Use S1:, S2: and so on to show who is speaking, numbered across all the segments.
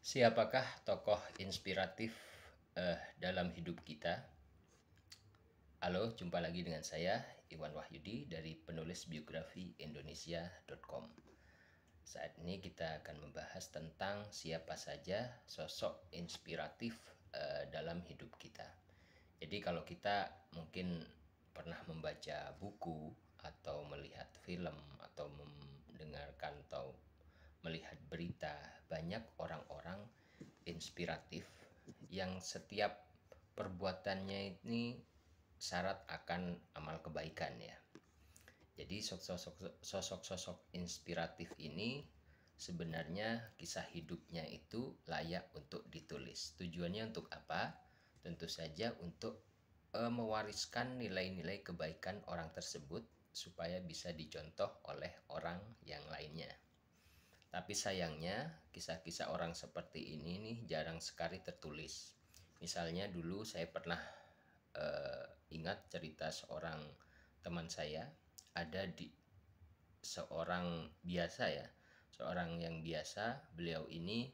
S1: Siapakah tokoh inspiratif dalam hidup kita? Halo, jumpa lagi dengan saya Iwan Wahyudi dari penulis biografi Indonesia.com. Saat ini kita akan membahas tentang siapa saja sosok inspiratif dalam hidup kita. Jadi kalau kita mungkin pernah membaca buku atau melihat film atau mendengarkan atau melihat berita, banyak orang-orang inspiratif yang setiap perbuatannya ini syarat akan amal kebaikan ya. Jadi sosok-sosok inspiratif ini sebenarnya kisah hidupnya itu layak untuk ditulis. Tujuannya untuk apa? Tentu saja untuk mewariskan nilai-nilai kebaikan orang tersebut supaya bisa dicontoh oleh orang yang lainnya. Tapi sayangnya kisah-kisah orang seperti ini nih jarang sekali tertulis. Misalnya dulu saya pernah ingat cerita seorang teman saya, ada di seorang biasa ya, seorang yang biasa. Beliau ini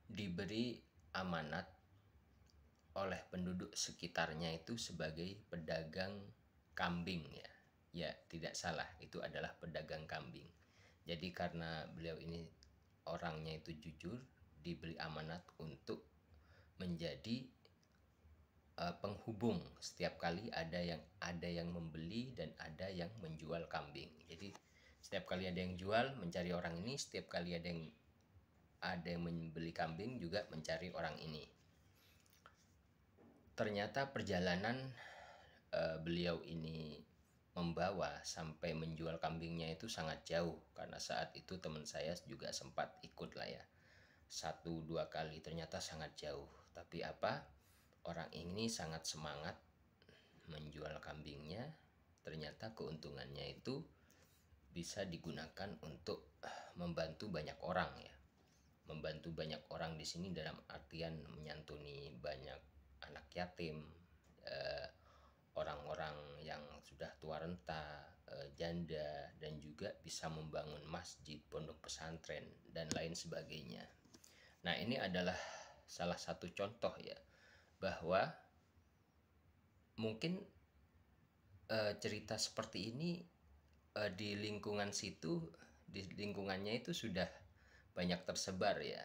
S1: diberi amanat oleh penduduk sekitarnya itu sebagai pedagang kambing ya. Ya, tidak salah, itu adalah pedagang kambing. Jadi karena beliau ini orangnya itu jujur, diberi amanat untuk menjadi penghubung. Setiap kali ada yang membeli dan ada yang menjual kambing. Jadi setiap kali ada yang jual mencari orang ini, setiap kali ada yang membeli kambing juga mencari orang ini. Ternyata perjalanan beliau ini membawa sampai menjual kambingnya itu sangat jauh, karena saat itu teman saya juga sempat ikut lah ya, 1-2 kali. Ternyata sangat jauh, tapi apa, orang ini sangat semangat menjual kambingnya. Ternyata keuntungannya itu bisa digunakan untuk membantu banyak orang ya. Membantu banyak orang di sini dalam artian menyantuni banyak anak yatim, orang-orang yang sudah tua renta, janda, dan juga bisa membangun masjid, pondok pesantren, dan lain sebagainya. Nah, ini adalah salah satu contoh ya, bahwa mungkin cerita seperti ini di lingkungan situ, di lingkungannya itu sudah banyak tersebar ya.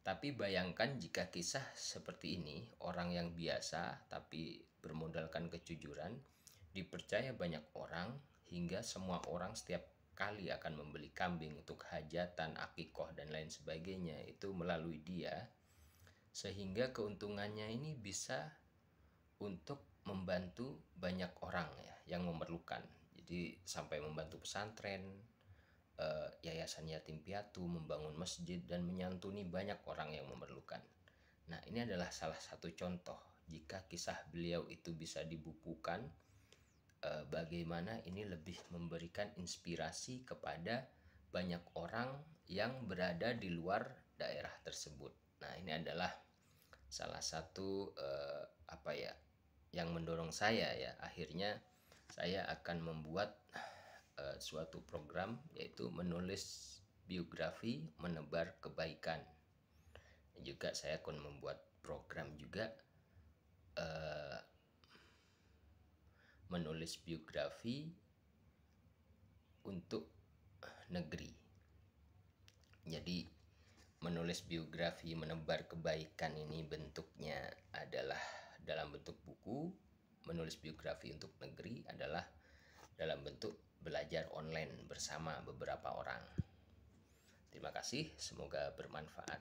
S1: Tapi bayangkan jika kisah seperti ini, orang yang biasa tapi bermodalkan kejujuran, dipercaya banyak orang, hingga semua orang setiap kali akan membeli kambing untuk hajatan, akikoh, dan lain sebagainya itu melalui dia, sehingga keuntungannya ini bisa untuk membantu banyak orang ya yang memerlukan. Jadi sampai membantu pesantren, yayasan yatim piatu, membangun masjid, dan menyantuni banyak orang yang memerlukan. Nah, ini adalah salah satu contoh jika kisah beliau itu bisa dibukukan, bagaimana ini lebih memberikan inspirasi kepada banyak orang yang berada di luar daerah tersebut. Nah, ini adalah salah satu apa ya, yang mendorong saya ya, akhirnya saya akan membuat suatu program, yaitu menulis biografi menebar kebaikan. Juga saya akan membuat program juga menulis biografi untuk negeri. Jadi menulis biografi menebar kebaikan ini bentuknya adalah dalam bentuk buku, menulis biografi untuk negeri adalah dalam bentuk belajar online bersama beberapa orang. Terima kasih, semoga bermanfaat.